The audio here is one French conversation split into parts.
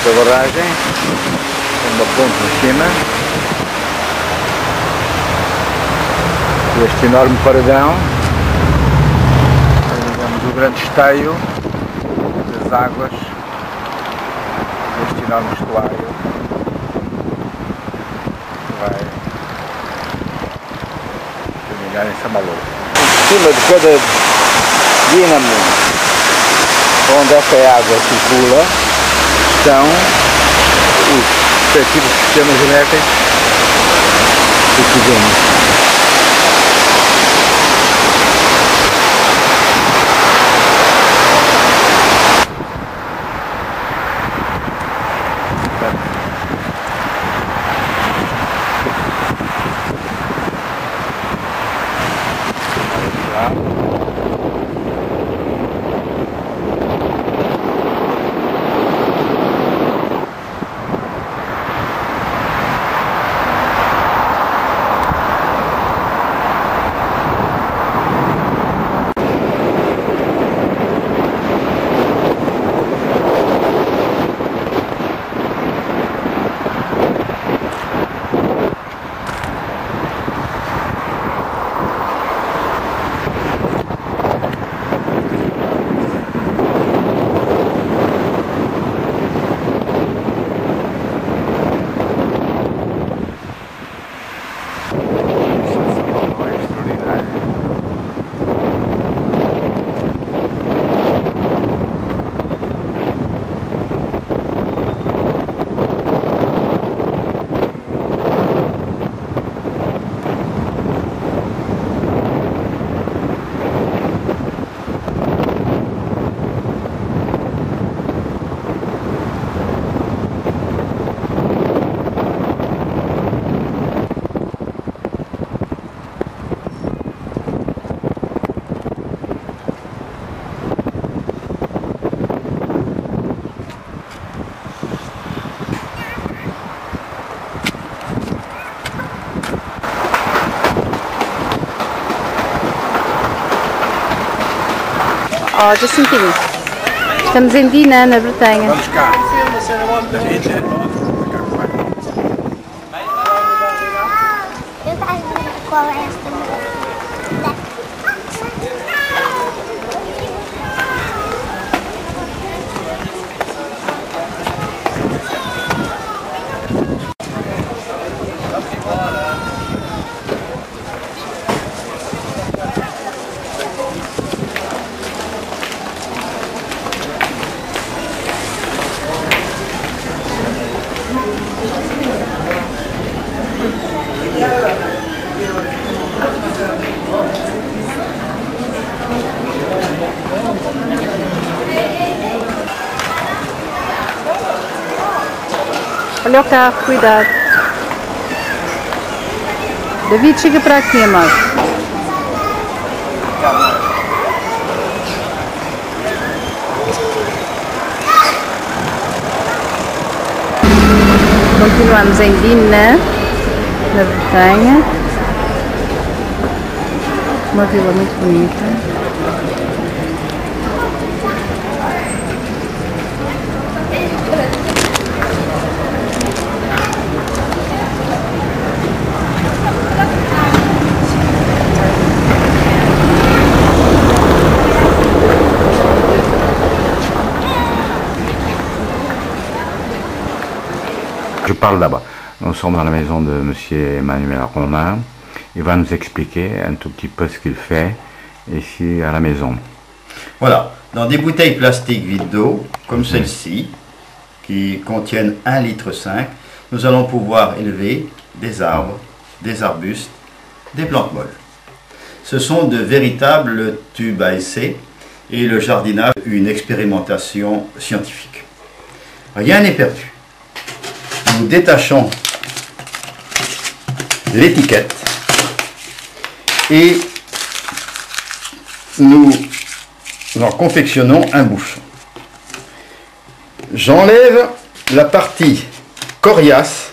Da barragem, uma ponte em cima, este enorme paredão, digamos, o grande esteio das águas deste enorme estuário que vai terminar em Samalou. Em cima de cada dínamo onde esta água circula são os respectivos sistemas elétricos que fizemos. Ó, Jacintinho, estamos em Dina, na Bretanha. Vamos cá. Eu estava a ver qual é esta música. Olha o carro, cuidado. David, chega para aqui, amor. Continuamos em Dina, na Bretanha. Uma vila muito bonita. Je parle là-bas. Nous sommes dans la maison de monsieur Emmanuel Romain. Il va nous expliquer un tout petit peu ce qu'il fait ici à la maison. Voilà, dans des bouteilles plastiques vides d'eau, comme celle-ci, qui contiennent 1,5 litre, nous allons pouvoir élever des arbres, des arbustes, des plantes molles. Ce sont de véritables tubes à essai et le jardinage, une expérimentation scientifique. Rien n'est perdu. Nous détachons l'étiquette et nous en confectionnons un bouchon. J'enlève la partie coriace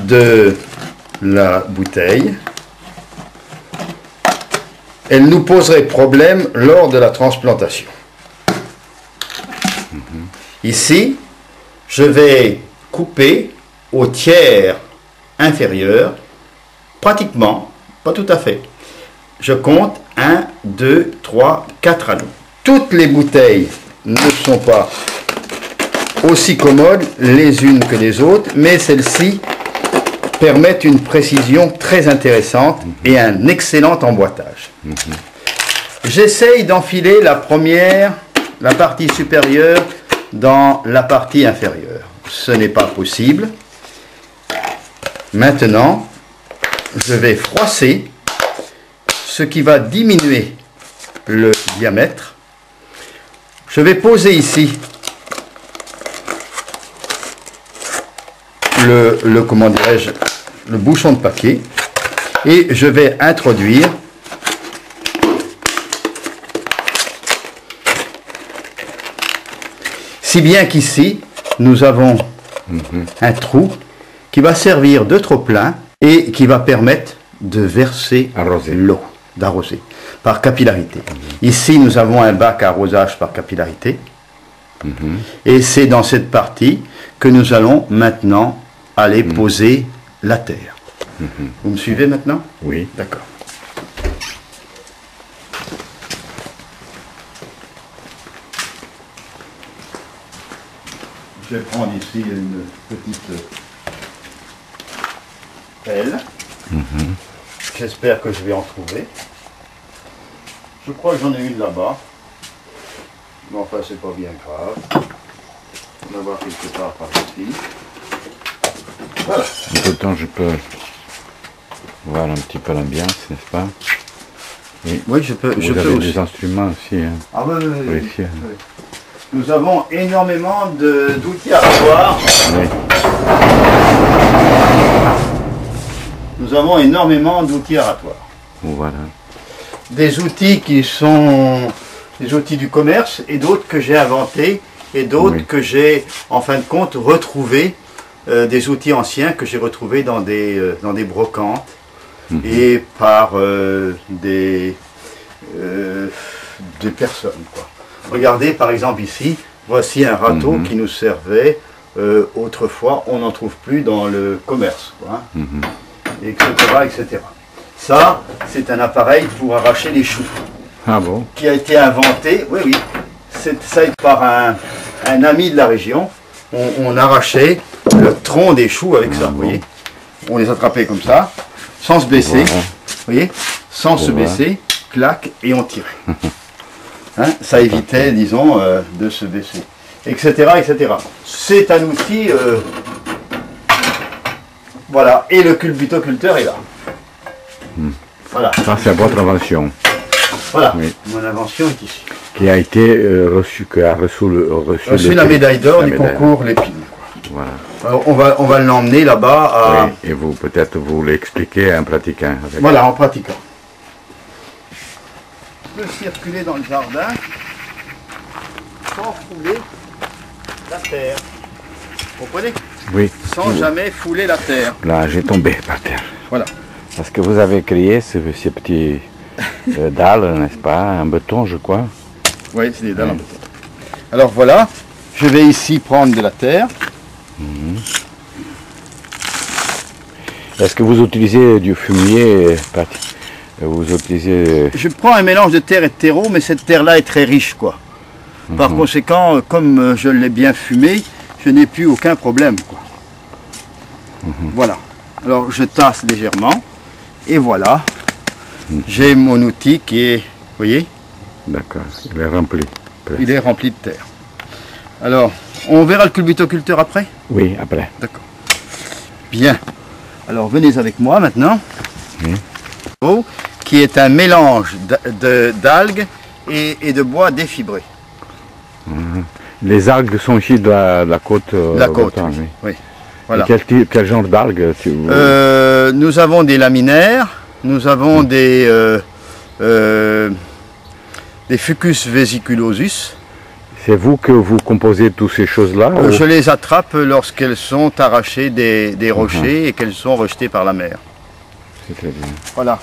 de la bouteille elle nous poserait problème lors de la transplantation. Ici, je vais couper au tiers inférieur, pratiquement, pas tout à fait. Je compte 1, 2, 3, 4 anneaux. Toutes les bouteilles ne sont pas aussi commodes les unes que les autres, mais celles-ci permettent une précision très intéressante et un excellent emboîtage. J'essaye d'enfiler la partie supérieure dans la partie inférieure. Ce n'est pas possible. Maintenant, je vais froisser, ce qui va diminuer le diamètre. Je vais poser ici comment dirais-je, le bouchon de papier et je vais introduire si bien qu'ici nous avons un trou qui va servir de trop-plein et qui va permettre de verser l'eau, d'arroser par capillarité. Ici nous avons un bac à arrosage par capillarité et c'est dans cette partie que nous allons maintenant aller poser la terre. Vous me suivez maintenant? Oui. D'accord. Je vais prendre ici une petite pelle. J'espère que je vais en trouver. Je crois que j'en ai une là-bas. Mais enfin, c'est pas bien grave. On va voir quelque part par ici. Voilà. Autant je peux voir un petit peu l'ambiance, n'est-ce pas? Oui, je peux. Vous avez des instruments aussi. Hein. Ah oui, oui, oui. Ici, hein. Oui. Nous avons énormément d'outils aratoires. Oui. Nous avons énormément d'outils aratoires. Voilà. Des outils qui sont des outils du commerce et d'autres que j'ai inventés et d'autres que j'ai en fin de compte retrouvés. Des outils anciens que j'ai retrouvés dans des brocantes et par des personnes, quoi. Regardez par exemple ici, voici un râteau qui nous servait autrefois, on n'en trouve plus dans le commerce, quoi, etc., etc. Ça, c'est un appareil pour arracher les choux. Ah bon? Qui a été inventé, oui, oui, ça a été par un ami de la région. On arrachait le tronc des choux avec ça, vous voyez. On les attrapait comme ça, sans se baisser, vous voyez, sans se baisser, clac, et on tirait. Hein, ça évitait, disons, de se baisser, etc., etc. C'est un outil, voilà, et le culbutoculteur est là. Voilà. Ça, c'est votre invention. Voilà, Oui. mon invention est ici. Qui a été reçu la médaille d'or du concours Lépine. Voilà. Alors, on va l'emmener là-bas à... Oui, et vous, peut-être, vous l'expliquez en pratiquant. Avec... Voilà, en pratiquant. On peut circuler dans le jardin sans fouler la terre. Vous comprenez? Oui. Sans jamais fouler la terre. Là, j'ai tombé par terre. Voilà. Parce que vous avez créé ces petits dalles, n'est-ce pas? Un béton, je crois. Oui, c'est des dalles en béton. Alors voilà, je vais ici prendre de la terre. Est-ce que vous utilisez du fumier? Vous utilisez... Je prends un mélange de terre et de terreau, mais cette terre-là est très riche, quoi. Par conséquent, comme je l'ai bien fumé, je n'ai plus aucun problème, quoi. Voilà. Alors je tasse légèrement, et voilà. J'ai mon outil qui est, vous voyez? D'accord, il est rempli. Il est rempli de terre. Alors, on verra le culbutoculteur après? Oui, après. D'accord. Bien. Alors, venez avec moi maintenant. Qui est un mélange d'algues et de bois défibré. Les algues sont ici de la côte. La côte, oui. Oui. Voilà. Et quel genre d'algues nous avons des laminaires, nous avons des Fucus vesiculosus. C'est vous que vous composez toutes ces choses-là? Je les attrape lorsqu'elles sont arrachées des rochers et qu'elles sont rejetées par la mer. C'est très bien. Voilà.